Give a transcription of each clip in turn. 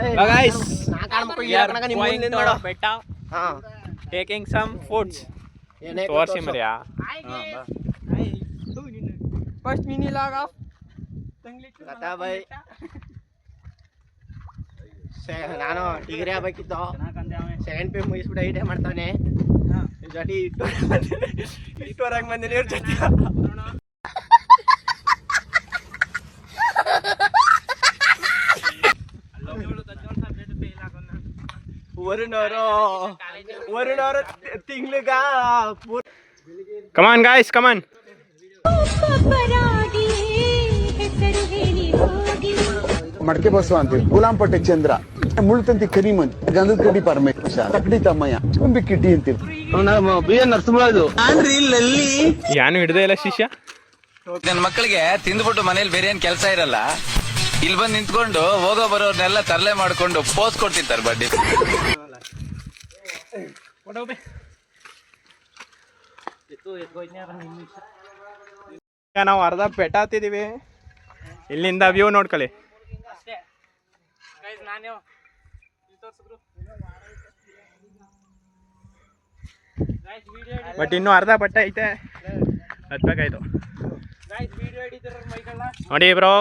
guys, we are going to Betta, taking some foods. ತೋರ್ಸಿ ಮರಿಯಾ first ಮಿನಿ ಲಾಗ್ ಆಫ್ ಲತಾ ಬೈ ನಾನು ಡಿಗ್ರಿ ಆಗ್ಬೇಕಿತ್ತು ಸೆಕೆಂಡ್ ಪಿ ಮುಗಿಸ್ಬಿಟ್ಟು ಐಟೇ ಮಾಡ್ತಾನೆ ಜೊತೆ ಇಟ್ಟೋರಾಗ ಬಂದಿನಿ ಇವ್ರ ಜೊತೆ ವರುಣವರು ತಿಂಗ್ಳಿಗ ಕಮಾನ್ ಗಾಯ್ಸ್ ಕಮಾನ್ ಮಡಕೆ ಬಸವ ಅಂತೀವಿ ಗುಲಾಂಪಟ್ಟೆ ಚಂದ್ರ ಮುಳ್ತಂತಿ ಕರಿಮನ್ ಗಂಧದ ಕಡ್ಡಿ ಪರಮೇಶ ತಕ್ಕಡಿ ತಮ್ಮಯ್ಯ ತುಂಬಿ ಕಿಡ್ಡಿ ಅಂತೀವಿ ಬಿ ಎನ್ ನರಸಿಂಹರಾಜು ಯಾನು ಹಿಡ್ದೇ ಇಲ್ಲ ಶಿಷ್ಯ ನನ್ನ ಮಕ್ಕಳಿಗೆ ತಿಂದ್ಬಿಟ್ಟು ಮನೇಲಿ ಬೇರೆ ಏನ್ ಕೆಲಸ ಇರಲ್ಲ ಇಲ್ಲಿ ಬಂದು ನಿಂತ್ಕೊಂಡು ಹೋಗೋ ಬರೋರ್ನೆಲ್ಲ ತರಲೆ ಮಾಡ್ಕೊಂಡು ಪೋಸ್ ಕೊಡ್ತಿರ್ತಾರೆ ಬಡ್ಡಿ ನಾವು ಅರ್ಧ ಬೆಟ್ಟ ಹತ್ತಿದೀವಿ ಇಲ್ಲಿಂದ ವ್ಯೂ ನೋಡ್ಕೊಳ್ಳಿ ಬಟ್ ಇನ್ನು ಅರ್ಧ ಬೆಟ್ಟ ಐತೆ ಹತ್ಬೇಕಾಯ್ತು ನೋಡಿ ಬ್ರೋ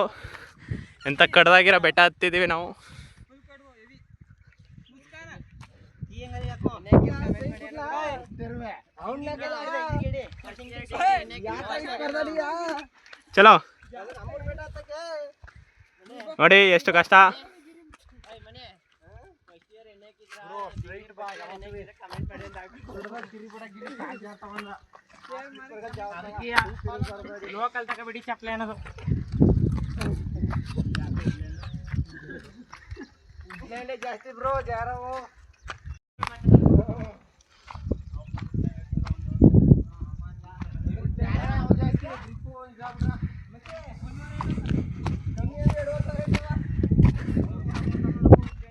ಎಂತ ಕಡ್ದಾಗಿರೋ ಬೆಟ್ಟ ಹತ್ತಿದೀವಿ ನಾವು ಚಲೋ ನೋಡಿ ಎಷ್ಟು ಕಷ್ಟ ಲೋಕಲ್ ತಗೋಬಿಡಿ ಚಪ್ಲೆ ಅನ್ನೋದು ಜಾಸ್ತಿ ಬ್ರೋ ಜಾರೋ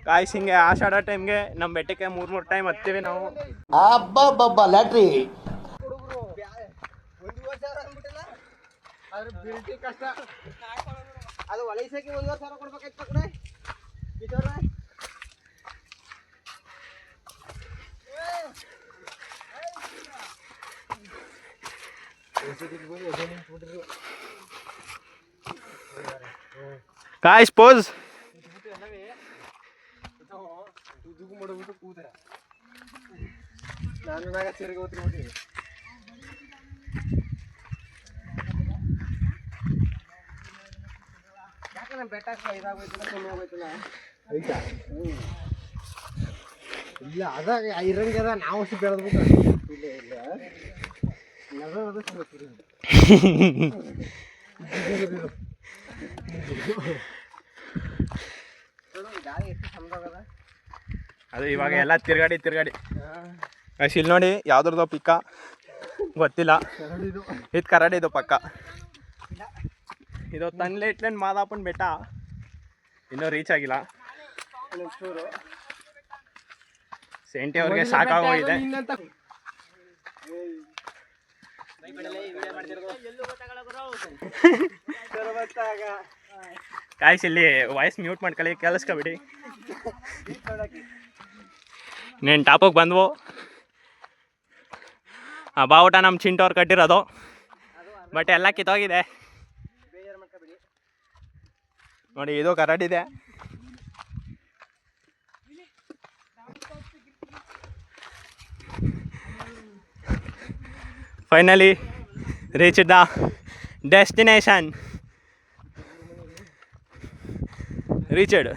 ಗಾಯ್ಸ್ ಹಿಂಗೆ ಆಷಾಢ ಟೈಮ್ಗೆ ನಮ್ಮ ಬೆಟ್ಟಕ್ಕೆ ಮೂರು ಟೈಮ್ ಹತ್ತೀವಿ ನಾವು ಅಬ್ಬಬ್ಬಬ್ಬ ಲ್ಯಾಟ್ರಿ ಕಷ್ಟ ಅದು ಒಲೈಸಕ್ಕೆ 1,000 ಕೊಡ್ಬೇಕಾಯ್ತು ಕಡೆ ಗಾಯ್ಸ್ ಪೋಸ್ ನಾನು ಸೇರಿಗೆ ಓದ್ಬಿಟ್ಟಿದ್ದೀನಿ ಯಾಕೆ ನಮ್ಮ ಬೆಟ್ಟ ಇದಾಗೋಯ್ತಿಲ್ಲ ಕಮ್ಮಿ ಆಗೋಯ್ತಿಲ್ಲ ಆಯ್ತಾ ಇಲ್ಲ ಅದಾಗ ಇರಂಗದ ನಾವು ಅಷ್ಟು ಬೆಳೆದ್ಬಿಟ್ಟು ಇಲ್ಲ ಇಲ್ಲ ಗಾಳಿ ಎಷ್ಟು ಚಂದಾಗದ ಅದು ಇವಾಗ ಎಲ್ಲ ತಿರ್ಗಾಡಿ ಗಾಯ್ಸ್ ಇಲ್ಲಿ ನೋಡಿ ಯಾವ್ದ್ರದ್ದು ಪಿಕ್ಕ ಗೊತ್ತಿಲ್ಲ ಇದು ಕರಡಿದು ಪಕ್ಕ ಇದು ತನ್ಲೇಟ್ಲೇನ್ ಮಾದಾಪನ್ ಬೆಟ್ಟ ಇನ್ನೂ ರೀಚ್ ಆಗಿಲ್ಲ ಸೆಂಟಿ ಅವ್ರಿಗೆ ಸಾಕಾಗೋಗಿದೆ ಗಾಯ್ಸ್ ಇಲ್ಲಿ ವಾಯ್ಸ್ ಮ್ಯೂಟ್ ಮಾಡ್ಕೊಳ್ಳಿ ಕೇಳಿಸ್ಕೊಬಿಡಿ ನೀನು ಟಾಪಿಗೆ ಬಂದ್ವು ಆ ಬಾವುಟ ನಮ್ಮ ಚಿಂಟವ್ರು ಕಟ್ಟಿರೋದು ಬಟ್ ಎಲ್ಲ ಕಿತ್ತೋಗಿದೆ ನೋಡಿ ಇದು ಕರಡಿದೆ finally reach the destination reached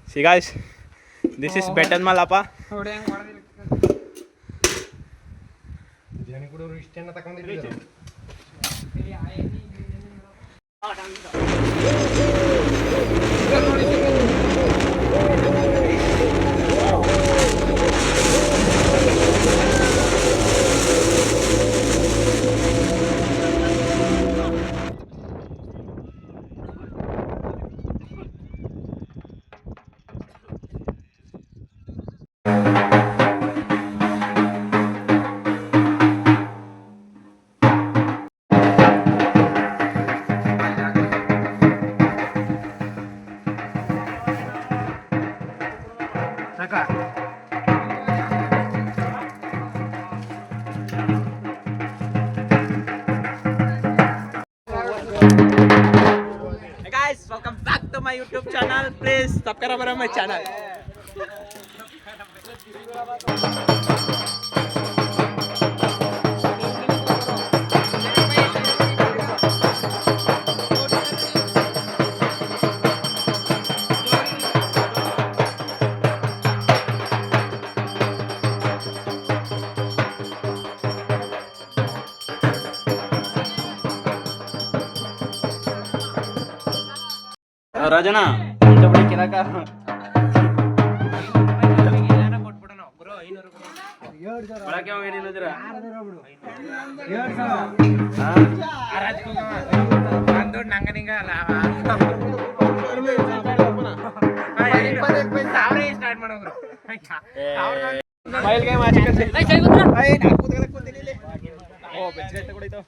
See guys, this is Betan Malapa. my YouTube channel. Please subscribe my channel. ರಾಜನ ಕಿರಾಕ ಒಳಗೆ ಹೋಗಿದ್ದೀರ ನಂಗ ನಿಂಗ ಸ್ಟಾರ್ಟ್ ಮಾಡೋರು ಮೊಬೈಲ್ ಗೇಮ್ ಆಚೆ ಓ ಬೆಚ್ಚ ತಗೊಳ್ಳೈತೋ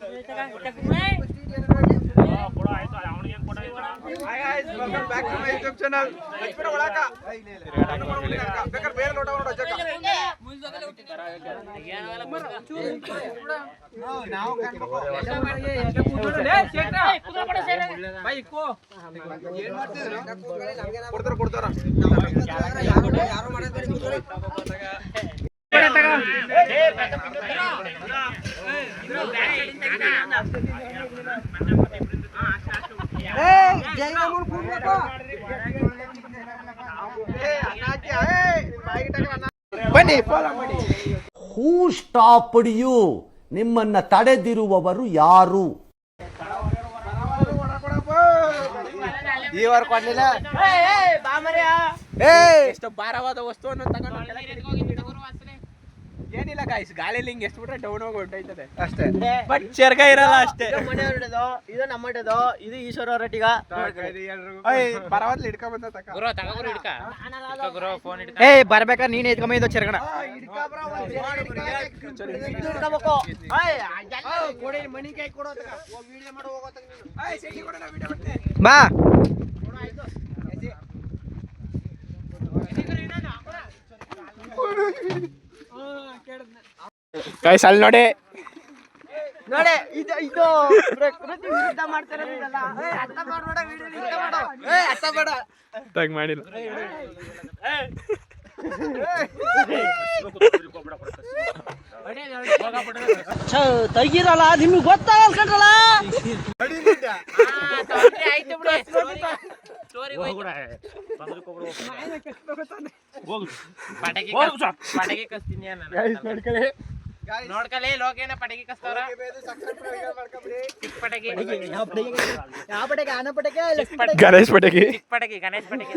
Hi guys, welcome back to my YouTube channel. Lakshmana ಒಳಕ ಬೇಕಾದ್ರೆ ಬೇರೆ ಲೋಟ ನೋಡು ಅಜ್ಜಕ್ಕ ನಾವು ಕಾಣಬೇಕು ಬೈ ಇಕ್ಕೋ ಏನು ಮಾಡ್ತಿದ್ರು ಕೊಡ್ತಾರ ಯಾರು ಮಾಡೋದು ಕೂತ್ಕೊಳ್ಳಿ ಬನ್ನಿ ಫಾಲೋ ಮಾಡಿ. ಹೂ ಸ್ಟಾಪ್ಡ್ ಯು? ನಿಮ್ಮನ್ನ ತಡೆದಿರುವವರು ಯಾರು? ಈ ವಾರ ಕೊಡ್ಲಿಲ್ಲ ಎಷ್ಟು ಭಾರವಾದ ವಸ್ತುವನ್ನು ತಗೊಂಡು ಏನಿಲ್ಲ ಗಾಯ್ಸ್ ಗಾಳಿಲಿ ಹಿಂಗ್ ಎಷ್ಟು ಬಿಟ್ರೆ ಡೌನ್ ಹೋಗಿ ಹೊಂಟೈತದೆ ಅಷ್ಟೇ ಬಟ್ ಚರ್ಗ ಇರಲ್ಲ ಅಷ್ಟೇ. ಮನೆ ಹೊರಡೋದು ಇದು ನಮ್ಮ ಹೊರಡೋದು ಇದು ಈಶ್ವರ ಹೊರಟಿಗ ಪರವಾದ್ಲಿ ಹಿಡ್ಕೊಂಡ್ ಬಂದ ತಕ ಗುರು ತಗೋರು ಹಿಡ್ಕ ಗುರು ಫೋನ್ ಹಿಡ್ಕ ಏ ಬರ್ಬೇಕಾ ನೀನ್ ಎತ್ಕೊಂಬ ಚರ್ಗಣ ಬಾ ಗಾಯ್ಸ್ ಅಲ್ಲಿ ನೋಡಿ ನೋಡಿ ಇದು ಪ್ರಕೃತಿ ವಿರುದ್ಧ ಮಾಡ್ತಾರೆ ಅರ್ಥ ಮಾಡ್ಬೇಡ ವಿಡಿಯೋ ಮಾಡು ಅರ್ಥ ಬೇಡ ತಗ್ ಮಾಡಿಲ್ಲ ತೆಗೀರಲ್ಲ ನಿಮ್ಗೆ ಗೊತ್ತಾಗ ಅನ್ಕೊಂಡ್ರಲ್ಲ ಆಯ್ತು ಬಿಡು ಸ್ಟೋರಿ ಪಟಗಿ ಕಸ್ತೀನಿ ನೋಡ್ಕಲೇ ಲೋಕೇನ ಪಟಗಿ ಕಸ್ತವ್ರ ಚಿಕ್ಕ ಪಟಗಿ ಯಾವ ಪಟಕೆ ಆನ ಪಟಕೆ ಗಣೇಶ್ ಪಟಕಿ ಚಿಕ್ಕ ಪಟಗಿ ಗಣೇಶ್ ಪಟಗಿ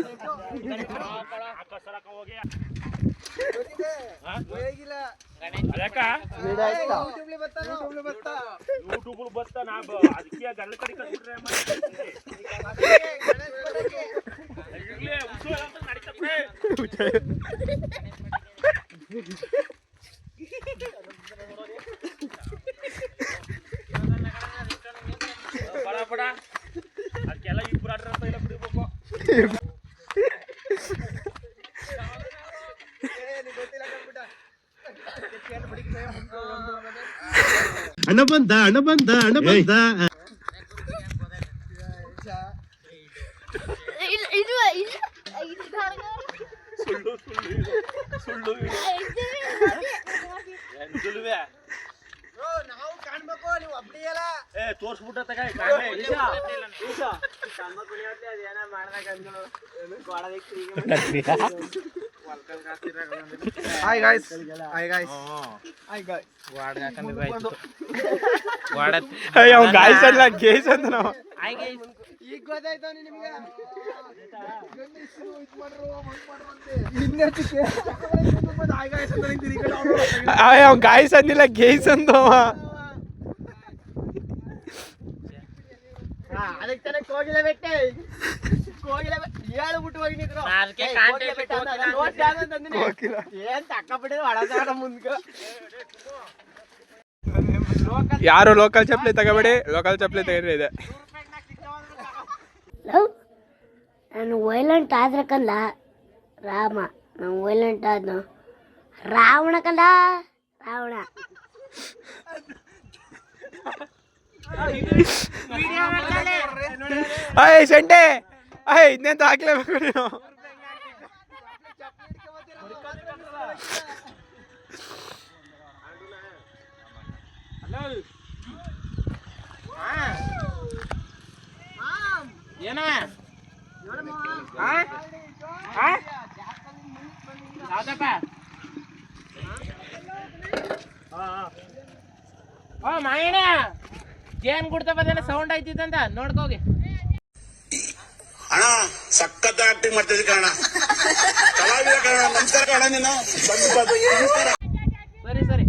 ಅದಕ್ಕೆಲ್ಲ ಇಬ್ಬರು ಆಡ್ರ ಇಲ್ಲ ಬಿಡ್ಬೇಕು ಹಣ ಬಂದ ಹಣ ಬಂದ ಹಣ ಬಂದ ನಾವು ಕಾಣ್ಬೇಕು ನೀವು ಒಬ್ಬಡಿ ಅಲ್ಲ ತೋರ್ಸ್ಬಿಟ್ಟ ಹಾಯ್ ಗಾಯ್ಸ್ ಅವ್ನು ಗಾಯ್ಸ್ ಅಲ್ಲ ಗೇಸ್ ಅಂತ ನಾವು ಈಗ ಗೊತ್ತಾಯ್ತು ನಿಮ್ಗೆ ಅವ್ನು ಗಾಯ್ಸ್ ಅಂದಿಲ್ಲ ಗೇಸ್ ಅಂತ ಅದಕ್ಕೆ ತಾನೇ ಕೋಗಿಲ ಬೆಟ್ಟೆ ಹೇಳ್ಬಿಟ್ಟು ಹೋಗಿ ನಿಂತ್ರು ಏನ್ ತಕ್ಕ ಬಿಟ್ಟಿದ್ರು ಒಳಗಾರ ಮುಂದ್ಕ ಯಾರು ಲೋಕಲ್ ಚಪ್ಪಲಿ ತಗೋಬೇಡಿ ಲೋಕಲ್ ಚಪ್ಪಲಿ ತಗೊಂಡ್ರೆ ಇದೆ ನಾನು ವೈಲೆಂಟ್ ಆದ್ರೆ ಕಂದ ರಾಮ ನಾನು ವೈಲೆಂಟ್ ಆದ್ನು ರಾವಣ ಕಂದ ರಾವಣ ಅಯ್ಯ ಸಂಡೆ ಇದನ್ನೆಂತ ಹಾಕ್ಲೇಬೇಕು ನೀನು. ಏನ ಮಾಯಣ ಜೇನ್ ಗುಡ್ತಾ ಬಂದೇನ ಸೌಂಡ್ ಆಯ್ತಿತ್ತಂತ ನೋಡ್ಕೋಗಿ. ಅಣ್ಣ ಸಖತ್ ಆಕ್ಟಿಂಗ್ ಮಾಡ್ತಿದ್ದೆ ಕಣ, ಕಲಾವಿದ ಕಣ. ನಮಸ್ಕಾರ ಕಣ ನೀನು. ಸರಿ ಸರಿ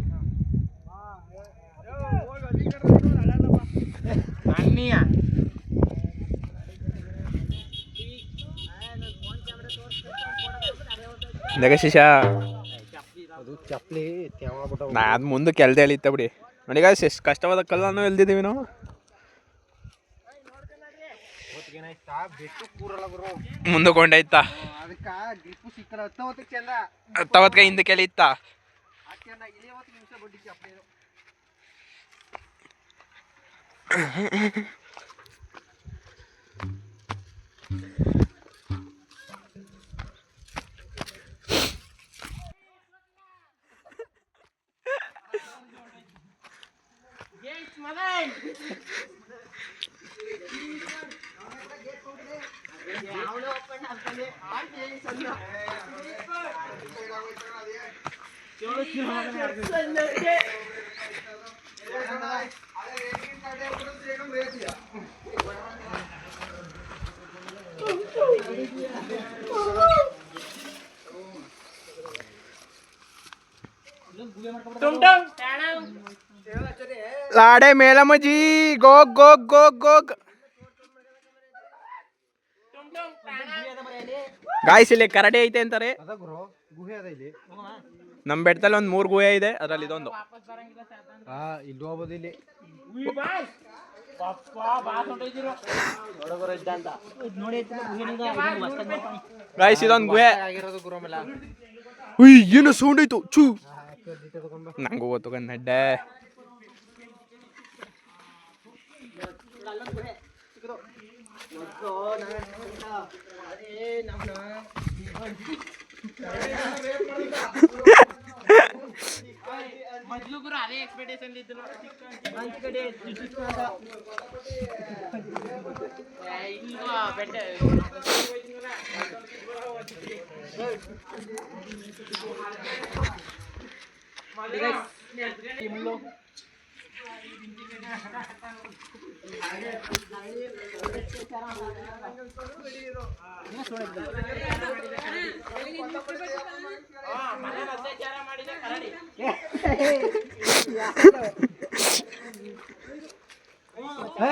ಅನ್ನೀಯ ಶಿಶ ಚಪ್ಲಿ ನಾ ಅದು ಮುಂದಕ್ಕೆ ಎಲ್ದೆ ಎಳಿತ ಬಿಡಿ. ನನಗ ಎಷ್ಟು ಕಷ್ಟವಾದ ಕಲ್ಲನ್ನು ಎಲ್ದಿದ್ದೀವಿ ನಾವು. ಮುಂದಕ್ಕೆ ಕೊಂಡೈತಾ ಹತ್ತವತ್ಗೆ ಹಿಂದಕ್ಕೆ ಎಳಿತಾ. ಲಾಡೆ ಮೇಲಮ್ಮಜಿ Gog Gog Gog Gog. Guys ಇಲ್ಲಿ ಕರಡಿ ಐತೆ ಅಂತಾರೆ. ನಮ್ ಬೆಟ್ಟದಲ್ಲಿ ಒಂದ್ 3 ಗುಹೆ ಇದೆ, ಅದ್ರಲ್ಲಿ ಇದೊಂದು. ಇಲ್ಲಿ ಹೋಗ್ಬೋದು. ಇಲ್ಲಿ ಗಾಯ್ಸ್ ಇದೊಂದು ಗುಹೆ. ಉಯ್ ಏನು ಸೌಂಡ್ ಆಯ್ತು ಚೂ. ನಂಗೂ ಗೊತ್ತು ಕನ್ನಡ್ಡೆ. ಮೊದ್ಲು ಗುರು ಅದೇ ಎಕ್ಸ್ಪೆಕ್ಟೇಷನ್ ಇದ್ದು ಬೆಟ್ಟ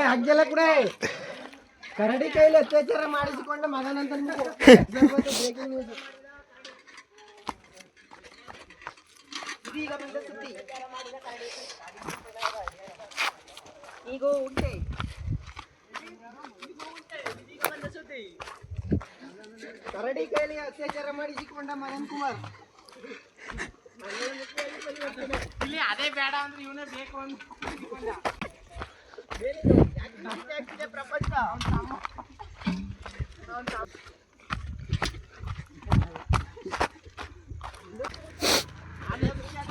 ಹಂಗೆಲ್ಲ ಕೂಡ ಕರಡಿ ಕೈಲಿ ಅತ್ಯಾಚಾರ ಮಾಡಿಸಿಕೊಂಡ ಮಗನಂತ ಈಗ ಉಂಟೆ ಕರಡಿ ಕೈಲಿ ಅತ್ಯಾಚಾರ ಮಾಡಿಸಿಕೊಂಡ ಮದನ್ ಕುಮಾರ್. ಇಲ್ಲಿ ಅದೇ ಬೇಡ ಅಂದ್ರೆ ಇವನೇ ಬೇಕು ಅಂತ ಪ್ರಪಂಚ.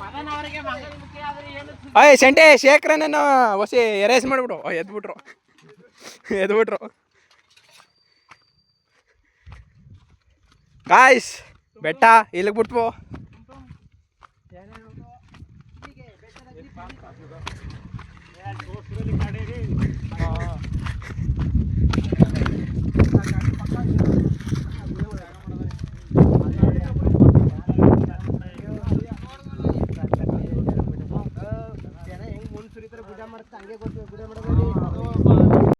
ಮಗನವರಿಗೆ ಮಗನ ಮುಖ್ಯ ಆದ್ರೆ ಏನು. ಅಯ್ಯ ಶಂಟೆ ಶೇಖರನ್ನ ಹೊಸಿ ಎರೇಸ್ ಮಾಡಿಬಿಡು. ಎದ್ಬಿಟ್ರು ಗಾಯ್ಸ್. ಬೆಟ್ಟ ಇಲ್ಲಿಗೆ ಬಿಟ್ವು.